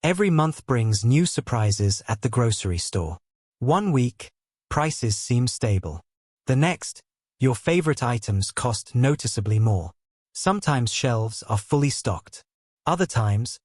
Every month brings new surprises at the grocery store. One week, prices seem stable. The next, your favorite items cost noticeably more. Sometimes shelves are fully stocked. Other times,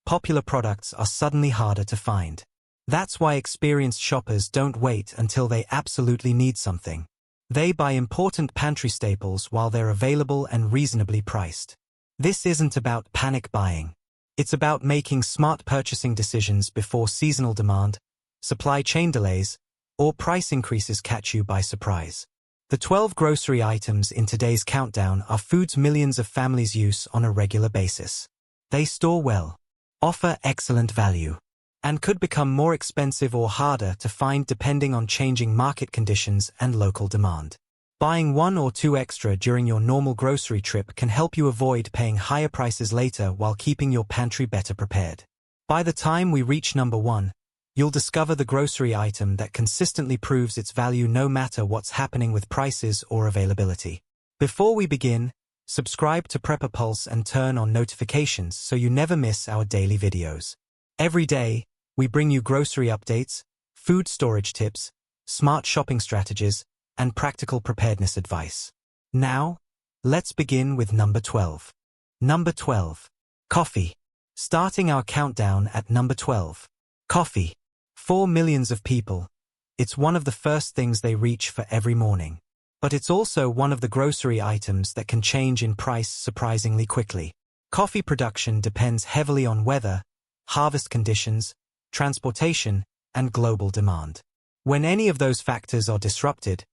popular products are suddenly harder to find. That's why experienced shoppers don't wait until they absolutely need something. They buy important pantry staples while they're available and reasonably priced. This isn't about panic buying. It's about making smart purchasing decisions before seasonal demand, supply chain delays, or price increases catch you by surprise. The 12 grocery items in today's countdown are foods millions of families use on a regular basis. They store well, offer excellent value, and could become more expensive or harder to find depending on changing market conditions and local demand. Buying one or two extra during your normal grocery trip can help you avoid paying higher prices later while keeping your pantry better prepared. By the time we reach number 1, you'll discover the grocery item that consistently proves its value no matter what's happening with prices or availability. Before we begin, subscribe to Prepper Pulse and turn on notifications so you never miss our daily videos. Every day, we bring you grocery updates, food storage tips, smart shopping strategies, and practical preparedness advice. Now, let's begin with number 12. Number 12. Coffee. Starting our countdown at number 12. Coffee. For millions of people, it's one of the first things they reach for every morning. But it's also one of the grocery items that can change in price surprisingly quickly. Coffee production depends heavily on weather, harvest conditions, transportation, and global demand. When any of those factors are disrupted,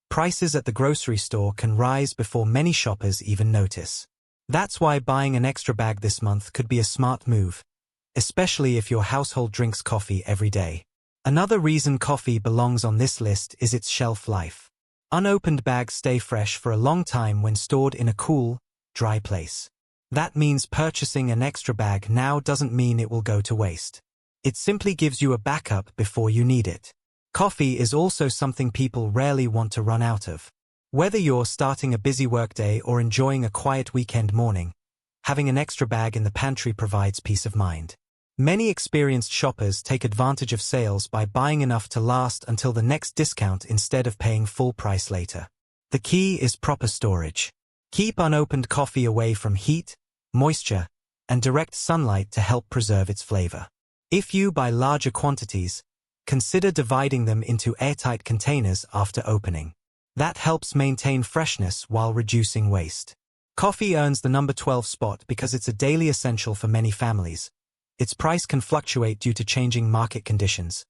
prices at the grocery store can rise before many shoppers even notice. That's why buying an extra bag this month could be a smart move, especially if your household drinks coffee every day. Another reason coffee belongs on this list is its shelf life. Unopened bags stay fresh for a long time when stored in a cool, dry place. That means purchasing an extra bag now doesn't mean it will go to waste. It simply gives you a backup before you need it. Coffee is also something people rarely want to run out of. Whether you're starting a busy workday or enjoying a quiet weekend morning, having an extra bag in the pantry provides peace of mind. Many experienced shoppers take advantage of sales by buying enough to last until the next discount instead of paying full price later. The key is proper storage. Keep unopened coffee away from heat, moisture, and direct sunlight to help preserve its flavor. If you buy larger quantities, consider dividing them into airtight containers after opening. That helps maintain freshness while reducing waste. Coffee earns the number 12 spot because it's a daily essential for many families. Its price can fluctuate due to changing market conditions,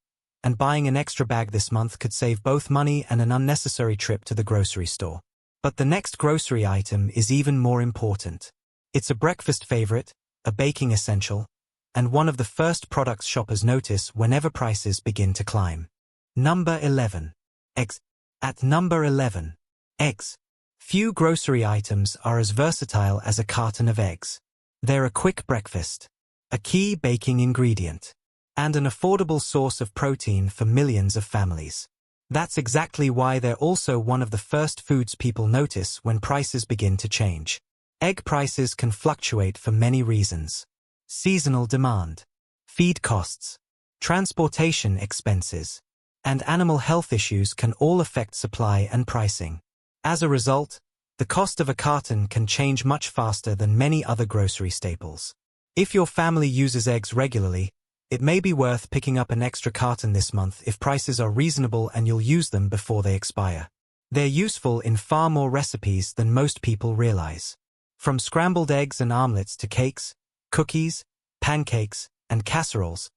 and buying an extra bag this month could save both money and an unnecessary trip to the grocery store. But the next grocery item is even more important. It's a breakfast favorite, a baking essential, and one of the first products shoppers notice whenever prices begin to climb. Number 11. Eggs. At number 11. Eggs. Few grocery items are as versatile as a carton of eggs. They're a quick breakfast, a key baking ingredient, and an affordable source of protein for millions of families. That's exactly why they're also one of the first foods people notice when prices begin to change. Egg prices can fluctuate for many reasons. Seasonal demand, feed costs, transportation expenses, and animal health issues can all affect supply and pricing. As a result, the cost of a carton can change much faster than many other grocery staples. If your family uses eggs regularly, it may be worth picking up an extra carton this month if prices are reasonable and you'll use them before they expire. They're useful in far more recipes than most people realize. From scrambled eggs and omelets to cakes, cookies, pancakes, and casseroles,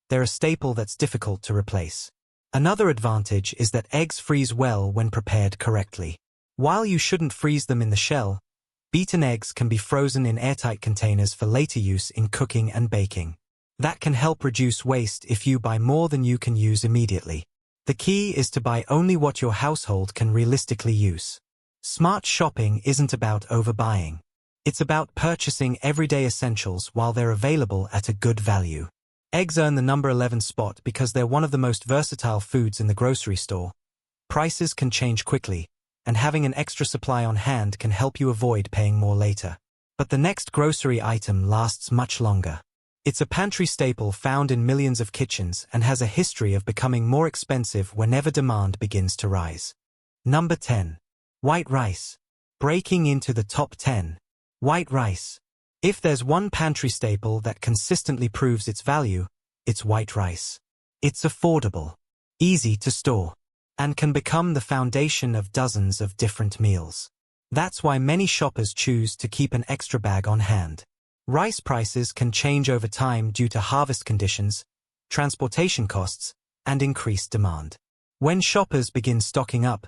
they're a staple that's difficult to replace. Another advantage is that eggs freeze well when prepared correctly. While you shouldn't freeze them in the shell, beaten eggs can be frozen in airtight containers for later use in cooking and baking. That can help reduce waste if you buy more than you can use immediately. The key is to buy only what your household can realistically use. Smart shopping isn't about overbuying. It's about purchasing everyday essentials while they're available at a good value. Eggs earn the number 11 spot because they're one of the most versatile foods in the grocery store. Prices can change quickly, and having an extra supply on hand can help you avoid paying more later. But the next grocery item lasts much longer. It's a pantry staple found in millions of kitchens and has a history of becoming more expensive whenever demand begins to rise. Number 10. White rice. Breaking into the top 10. White rice. If there's one pantry staple that consistently proves its value, it's white rice. It's affordable, easy to store, and can become the foundation of dozens of different meals. That's why many shoppers choose to keep an extra bag on hand. Rice prices can change over time due to harvest conditions, transportation costs, and increased demand. When shoppers begin stocking up,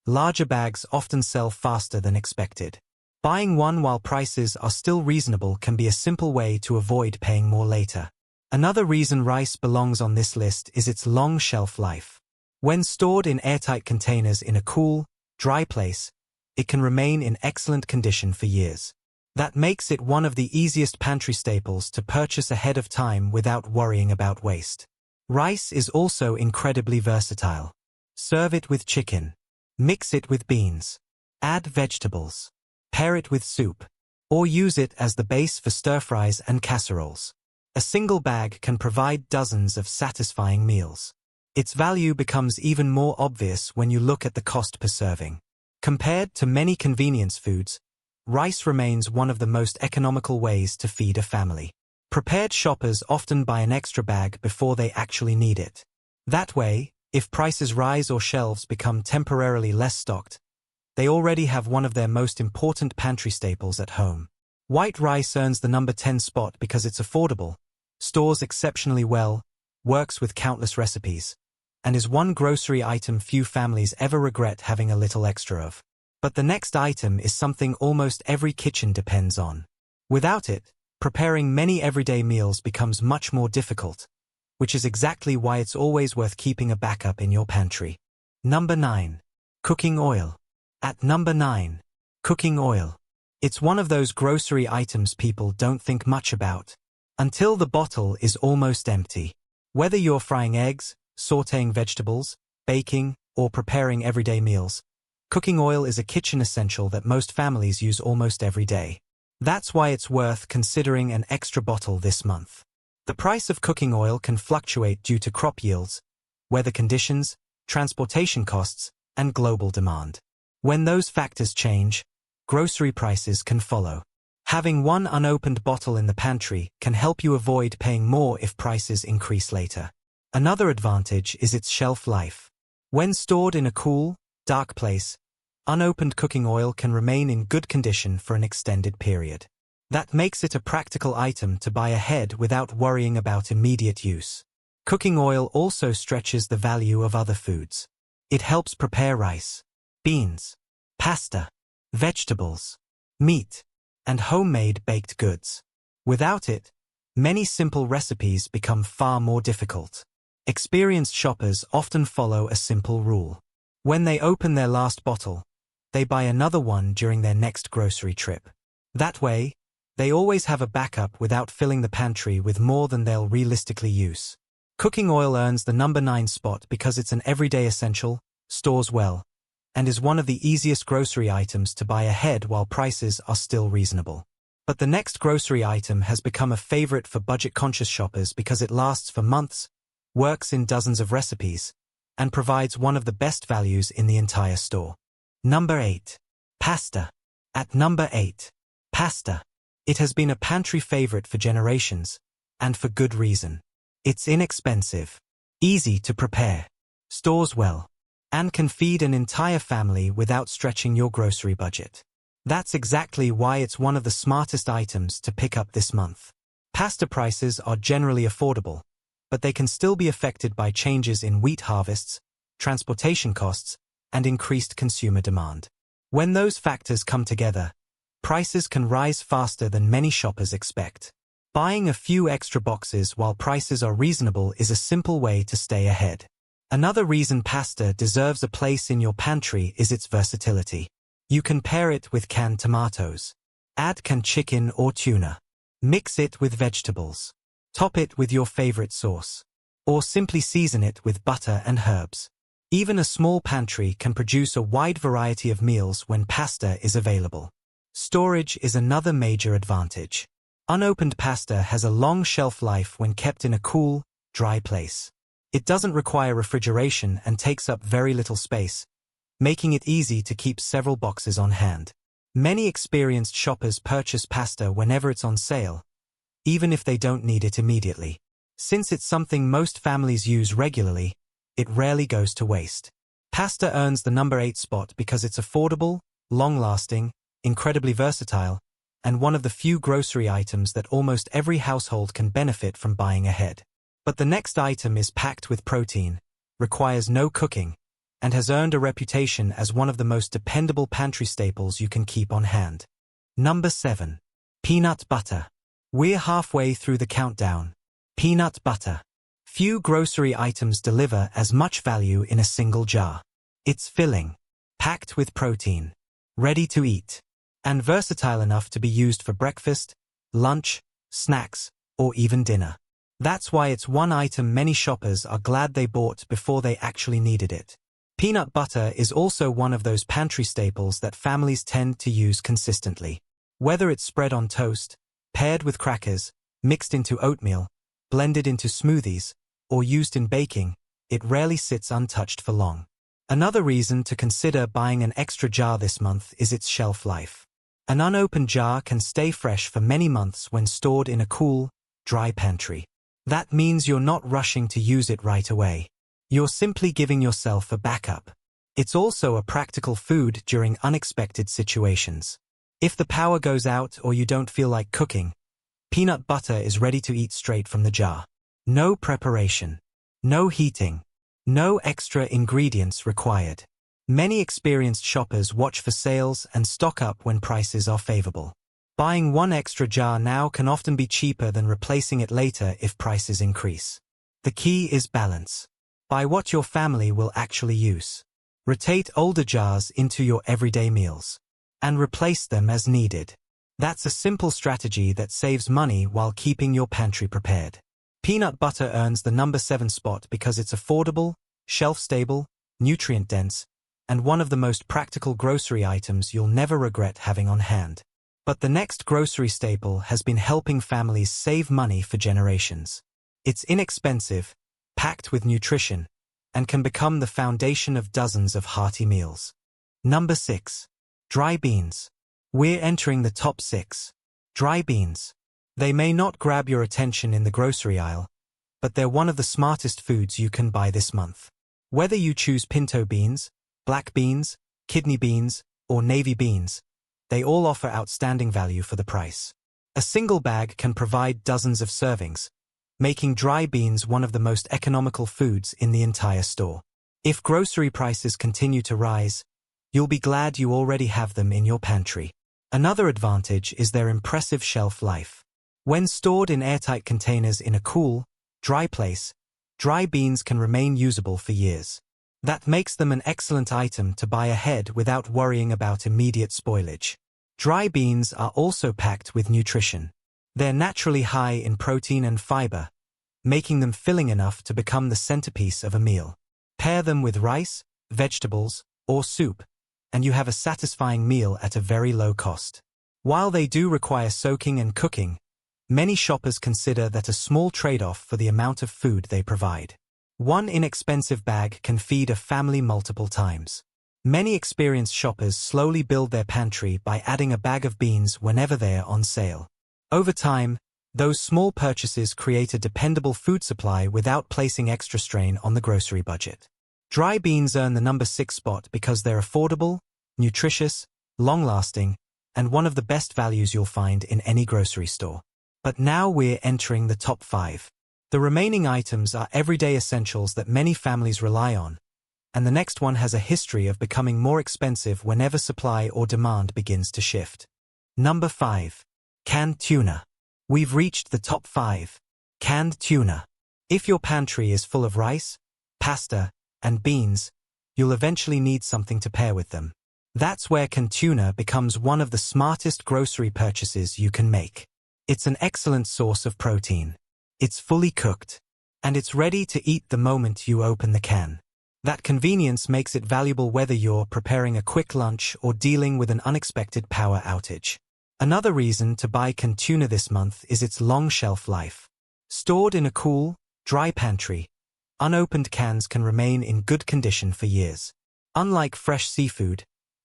larger bags often sell faster than expected. Buying one while prices are still reasonable can be a simple way to avoid paying more later. Another reason rice belongs on this list is its long shelf life. When stored in airtight containers in a cool, dry place, it can remain in excellent condition for years. That makes it one of the easiest pantry staples to purchase ahead of time without worrying about waste. Rice is also incredibly versatile. Serve it with chicken. Mix it with beans. Add vegetables. Pair it with soup. Or use it as the base for stir-fries and casseroles. A single bag can provide dozens of satisfying meals. Its value becomes even more obvious when you look at the cost per serving. Compared to many convenience foods, rice remains one of the most economical ways to feed a family. Prepared shoppers often buy an extra bag before they actually need it. That way, if prices rise or shelves become temporarily less stocked, they already have one of their most important pantry staples at home. White rice earns the number 10 spot because it's affordable, stores exceptionally well, works with countless recipes, and is one grocery item few families ever regret having a little extra of. But the next item is something almost every kitchen depends on. Without it, preparing many everyday meals becomes much more difficult, which is exactly why it's always worth keeping a backup in your pantry. Number 9. Cooking oil. At number 9. Cooking oil. It's one of those grocery items people don't think much about, until the bottle is almost empty. Whether you're frying eggs, sautéing vegetables, baking, or preparing everyday meals, cooking oil is a kitchen essential that most families use almost every day. That's why it's worth considering an extra bottle this month. The price of cooking oil can fluctuate due to crop yields, weather conditions, transportation costs, and global demand. When those factors change, grocery prices can follow. Having one unopened bottle in the pantry can help you avoid paying more if prices increase later. Another advantage is its shelf life. When stored in a cool, dark place, unopened cooking oil can remain in good condition for an extended period. That makes it a practical item to buy ahead without worrying about immediate use. Cooking oil also stretches the value of other foods. It helps prepare rice, beans, pasta, vegetables, meat, and homemade baked goods. Without it, many simple recipes become far more difficult. Experienced shoppers often follow a simple rule. When they open their last bottle, they buy another one during their next grocery trip. That way, they always have a backup without filling the pantry with more than they'll realistically use. Cooking oil earns the number 9 spot because it's an everyday essential, stores well, and is one of the easiest grocery items to buy ahead while prices are still reasonable. But the next grocery item has become a favorite for budget-conscious shoppers because it lasts for months, works in dozens of recipes, and provides one of the best values in the entire store. Number 8. Pasta. At number 8. Pasta. It has been a pantry favorite for generations, and for good reason. It's inexpensive, easy to prepare, stores well, and can feed an entire family without stretching your grocery budget. That's exactly why it's one of the smartest items to pick up this month. Pasta prices are generally affordable, but they can still be affected by changes in wheat harvests, transportation costs, and increased consumer demand. When those factors come together, prices can rise faster than many shoppers expect. Buying a few extra boxes while prices are reasonable is a simple way to stay ahead. Another reason pasta deserves a place in your pantry is its versatility. You can pair it with canned tomatoes, add canned chicken or tuna, mix it with vegetables, top it with your favorite sauce, or simply season it with butter and herbs. Even a small pantry can produce a wide variety of meals when pasta is available. Storage is another major advantage. Unopened pasta has a long shelf life when kept in a cool, dry place. It doesn't require refrigeration and takes up very little space, making it easy to keep several boxes on hand. Many experienced shoppers purchase pasta whenever it's on sale, even if they don't need it immediately. Since it's something most families use regularly, it rarely goes to waste. Pasta earns the number 8 spot because it's affordable, long-lasting, incredibly versatile, and one of the few grocery items that almost every household can benefit from buying ahead. But the next item is packed with protein, requires no cooking, and has earned a reputation as one of the most dependable pantry staples you can keep on hand. Number 7. Peanut butter. We're halfway through the countdown. Peanut butter. Few grocery items deliver as much value in a single jar. It's filling, packed with protein, ready to eat, and versatile enough to be used for breakfast, lunch, snacks, or even dinner. That's why it's one item many shoppers are glad they bought before they actually needed it. Peanut butter is also one of those pantry staples that families tend to use consistently. Whether it's spread on toast, paired with crackers, mixed into oatmeal, blended into smoothies, or used in baking, it rarely sits untouched for long. Another reason to consider buying an extra jar this month is its shelf life. An unopened jar can stay fresh for many months when stored in a cool, dry pantry. That means you're not rushing to use it right away. You're simply giving yourself a backup. It's also a practical food during unexpected situations. If the power goes out or you don't feel like cooking, peanut butter is ready to eat straight from the jar. No preparation, no heating, no extra ingredients required. Many experienced shoppers watch for sales and stock up when prices are favorable. Buying one extra jar now can often be cheaper than replacing it later if prices increase. The key is balance. Buy what your family will actually use. Rotate older jars into your everyday meals, and replace them as needed. That's a simple strategy that saves money while keeping your pantry prepared. Peanut butter earns the number 7 spot because it's affordable, shelf-stable, nutrient-dense, and one of the most practical grocery items you'll never regret having on hand. But the next grocery staple has been helping families save money for generations. It's inexpensive, packed with nutrition, and can become the foundation of dozens of hearty meals. Number 6. Dry beans. We're entering the top 6. Dry beans. They may not grab your attention in the grocery aisle, but they're one of the smartest foods you can buy this month. Whether you choose pinto beans, black beans, kidney beans, or navy beans, they all offer outstanding value for the price. A single bag can provide dozens of servings, making dry beans one of the most economical foods in the entire store. If grocery prices continue to rise, you'll be glad you already have them in your pantry. Another advantage is their impressive shelf life. When stored in airtight containers in a cool, dry place, dry beans can remain usable for years. That makes them an excellent item to buy ahead without worrying about immediate spoilage. Dry beans are also packed with nutrition. They're naturally high in protein and fiber, making them filling enough to become the centerpiece of a meal. Pair them with rice, vegetables, or soup, and you have a satisfying meal at a very low cost. While they do require soaking and cooking, many shoppers consider that a small trade-off for the amount of food they provide. One inexpensive bag can feed a family multiple times. Many experienced shoppers slowly build their pantry by adding a bag of beans whenever they're on sale. Over time, those small purchases create a dependable food supply without placing extra strain on the grocery budget. Dry beans earn the number 6 spot because they're affordable, nutritious, long-lasting, and one of the best values you'll find in any grocery store. But now we're entering the top 5. The remaining items are everyday essentials that many families rely on, and the next one has a history of becoming more expensive whenever supply or demand begins to shift. Number 5. Canned tuna. We've reached the top 5. Canned tuna. If your pantry is full of rice, pasta, and beans, you'll eventually need something to pair with them. That's where canned tuna becomes one of the smartest grocery purchases you can make. It's an excellent source of protein. It's fully cooked, and it's ready to eat the moment you open the can. That convenience makes it valuable whether you're preparing a quick lunch or dealing with an unexpected power outage. Another reason to buy canned tuna this month is its long shelf life. Stored in a cool, dry pantry, unopened cans can remain in good condition for years. Unlike fresh seafood,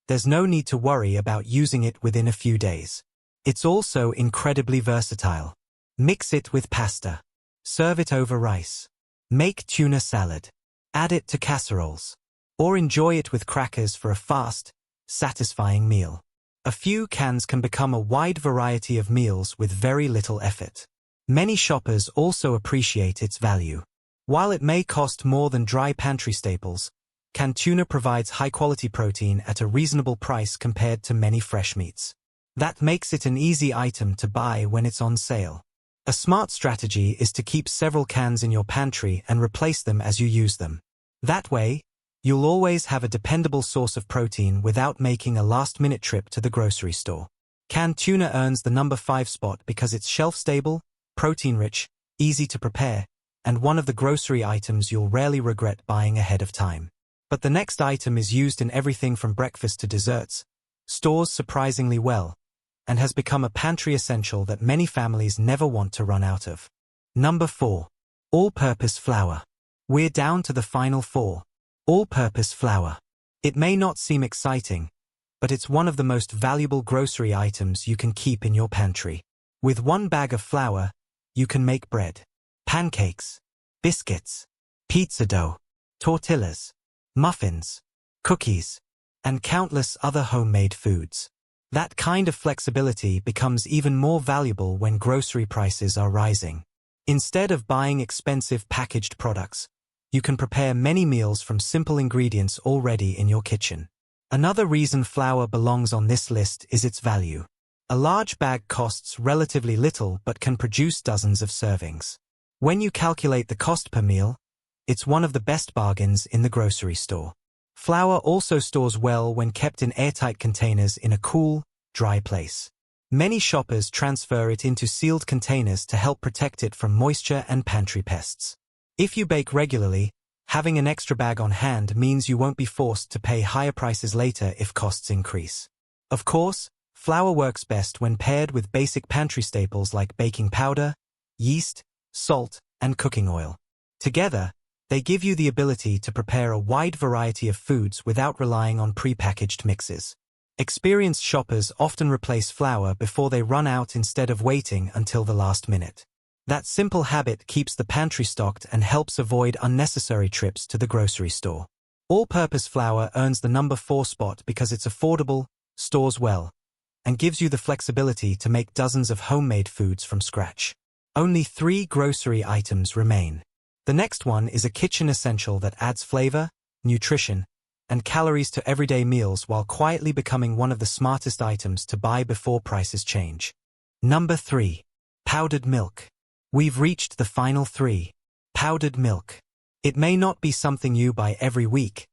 there's no need to worry about using it within a few days. It's also incredibly versatile. Mix it with pasta. Serve it over rice. Make tuna salad. Add it to casseroles. Or enjoy it with crackers for a fast, satisfying meal. A few cans can become a wide variety of meals with very little effort. Many shoppers also appreciate its value. While it may cost more than dry pantry staples, canned tuna provides high-quality protein at a reasonable price compared to many fresh meats. That makes it an easy item to buy when it's on sale. A smart strategy is to keep several cans in your pantry and replace them as you use them. That way, you'll always have a dependable source of protein without making a last-minute trip to the grocery store. Canned tuna earns the number 5 spot because it's shelf-stable, protein-rich, easy to prepare, and one of the grocery items you'll rarely regret buying ahead of time. But the next item is used in everything from breakfast to desserts, stores surprisingly well, and has become a pantry essential that many families never want to run out of. Number 4. All-purpose flour. We're down to the final 4. All-purpose flour. It may not seem exciting, but it's one of the most valuable grocery items you can keep in your pantry. With one bag of flour, you can make bread, pancakes, biscuits, pizza dough, tortillas, muffins, cookies, and countless other homemade foods. That kind of flexibility becomes even more valuable when grocery prices are rising. Instead of buying expensive packaged products, you can prepare many meals from simple ingredients already in your kitchen. Another reason flour belongs on this list is its value. A large bag costs relatively little but can produce dozens of servings. When you calculate the cost per meal, it's one of the best bargains in the grocery store. Flour also stores well when kept in airtight containers in a cool, dry place. Many shoppers transfer it into sealed containers to help protect it from moisture and pantry pests. If you bake regularly, having an extra bag on hand means you won't be forced to pay higher prices later if costs increase. Of course, flour works best when paired with basic pantry staples like baking powder, yeast, salt, and cooking oil. Together, they give you the ability to prepare a wide variety of foods without relying on pre-packaged mixes. Experienced shoppers often replace flour before they run out instead of waiting until the last minute. That simple habit keeps the pantry stocked and helps avoid unnecessary trips to the grocery store. All-purpose flour earns the number 4 spot because it's affordable, stores well, and gives you the flexibility to make dozens of homemade foods from scratch. Only 3 grocery items remain. The next one is a kitchen essential that adds flavor, nutrition, and calories to everyday meals while quietly becoming one of the smartest items to buy before prices change. Number 3. Powdered milk. We've reached the final 3. Powdered milk. It may not be something you buy every week,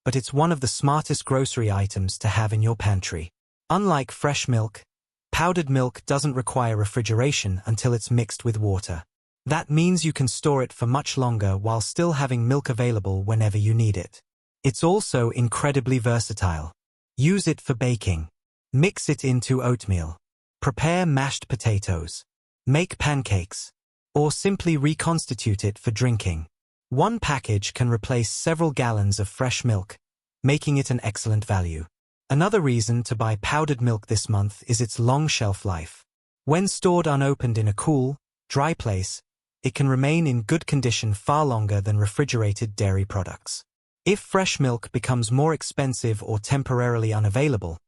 but it's one of the smartest grocery items to have in your pantry. Unlike fresh milk, powdered milk doesn't require refrigeration until it's mixed with water. That means you can store it for much longer while still having milk available whenever you need it. It's also incredibly versatile. Use it for baking. Mix it into oatmeal. Prepare mashed potatoes. Make pancakes. Or simply reconstitute it for drinking. One package can replace several gallons of fresh milk, making it an excellent value. Another reason to buy powdered milk this month is its long shelf life. When stored unopened in a cool, dry place, it can remain in good condition far longer than refrigerated dairy products. If fresh milk becomes more expensive or temporarily unavailable,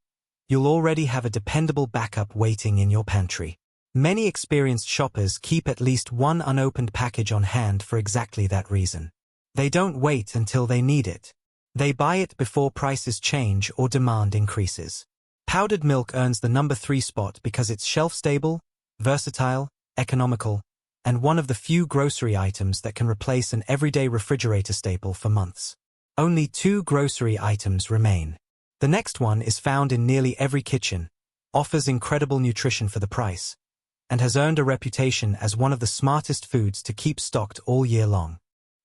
you'll already have a dependable backup waiting in your pantry. Many experienced shoppers keep at least one unopened package on hand for exactly that reason. They don't wait until they need it. They buy it before prices change or demand increases. Powdered milk earns the number 3 spot because it's shelf-stable, versatile, economical, and one of the few grocery items that can replace an everyday refrigerator staple for months. Only 2 grocery items remain. The next one is found in nearly every kitchen, offers incredible nutrition for the price, and has earned a reputation as one of the smartest foods to keep stocked all year long.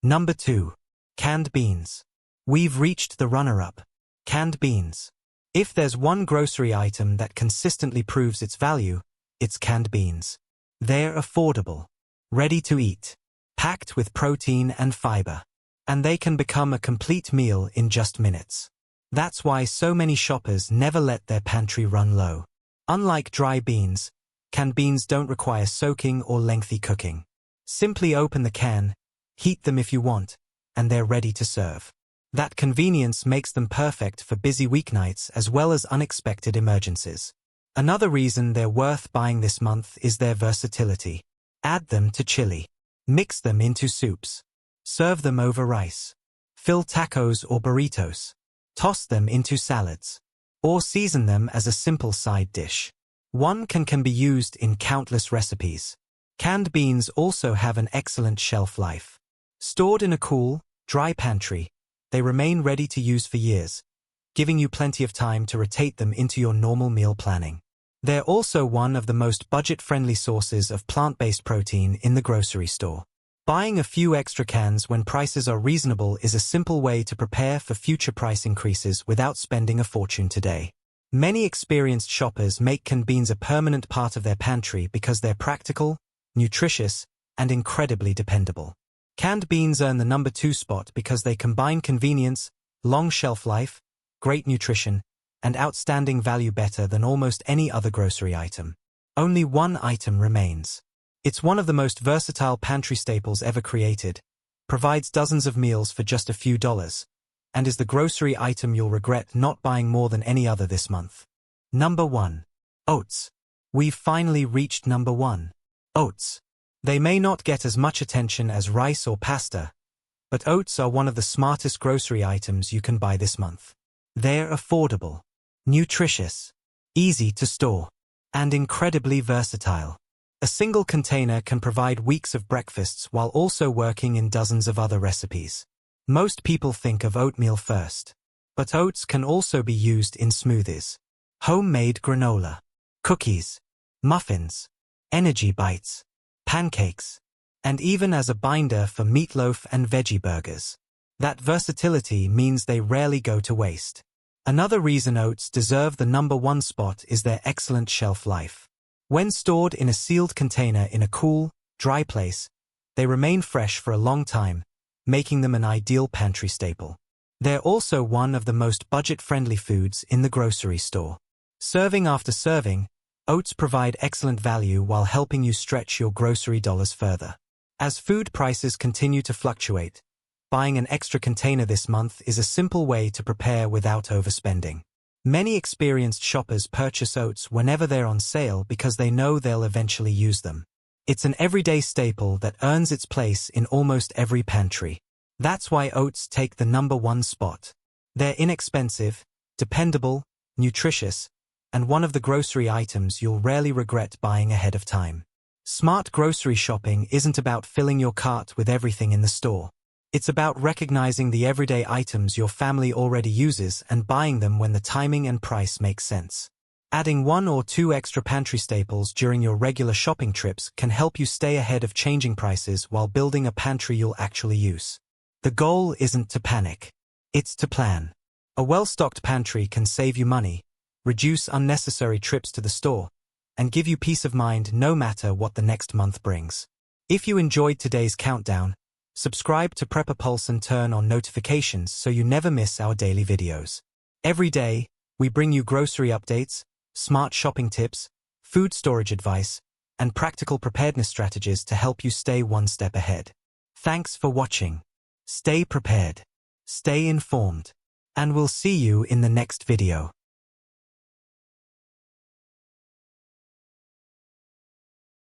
Number 2. Canned beans. We've reached the runner-up. Canned beans. If there's one grocery item that consistently proves its value, it's canned beans. They're affordable, ready to eat, packed with protein and fiber, and they can become a complete meal in just minutes. That's why so many shoppers never let their pantry run low. Unlike dry beans, canned beans don't require soaking or lengthy cooking. Simply open the can, heat them if you want, and they're ready to serve. That convenience makes them perfect for busy weeknights as well as unexpected emergencies. Another reason they're worth buying this month is their versatility. Add them to chili. Mix them into soups. Serve them over rice. Fill tacos or burritos. Toss them into salads. Or season them as a simple side dish. One can be used in countless recipes. Canned beans also have an excellent shelf life. Stored in a cool, dry pantry, they remain ready to use for years, giving you plenty of time to rotate them into your normal meal planning. They're also one of the most budget-friendly sources of plant-based protein in the grocery store. Buying a few extra cans when prices are reasonable is a simple way to prepare for future price increases without spending a fortune today. Many experienced shoppers make canned beans a permanent part of their pantry because they're practical, nutritious, and incredibly dependable. Canned beans earn the number 2 spot because they combine convenience, long shelf life, great nutrition, and outstanding value better than almost any other grocery item. Only one item remains. It's one of the most versatile pantry staples ever created, provides dozens of meals for just a few dollars, and is the grocery item you'll regret not buying more than any other this month. Number 1. Oats. We've finally reached number 1. Oats. They may not get as much attention as rice or pasta, but oats are one of the smartest grocery items you can buy this month. They're affordable, nutritious, easy to store, and incredibly versatile. A single container can provide weeks of breakfasts while also working in dozens of other recipes. Most people think of oatmeal first, but oats can also be used in smoothies, homemade granola, cookies, muffins, energy bites, pancakes, and even as a binder for meatloaf and veggie burgers. That versatility means they rarely go to waste. Another reason oats deserve the number 1 spot is their excellent shelf life. When stored in a sealed container in a cool, dry place, they remain fresh for a long time, making them an ideal pantry staple. They're also one of the most budget-friendly foods in the grocery store. Serving after serving, oats provide excellent value while helping you stretch your grocery dollars further. As food prices continue to fluctuate, buying an extra container this month is a simple way to prepare without overspending. Many experienced shoppers purchase oats whenever they're on sale because they know they'll eventually use them. It's an everyday staple that earns its place in almost every pantry. That's why oats take the number 1 spot. They're inexpensive, dependable, nutritious, and one of the grocery items you'll rarely regret buying ahead of time. Smart grocery shopping isn't about filling your cart with everything in the store. It's about recognizing the everyday items your family already uses and buying them when the timing and price make sense. Adding 1 or 2 extra pantry staples during your regular shopping trips can help you stay ahead of changing prices while building a pantry you'll actually use. The goal isn't to panic. It's to plan. A well-stocked pantry can save you money, reduce unnecessary trips to the store, and give you peace of mind no matter what the next month brings. If you enjoyed today's countdown, subscribe to Prepper Pulse and turn on notifications so you never miss our daily videos. Every day, we bring you grocery updates, smart shopping tips, food storage advice, and practical preparedness strategies to help you stay one step ahead. Thanks for watching. Stay prepared, stay informed, and we'll see you in the next video.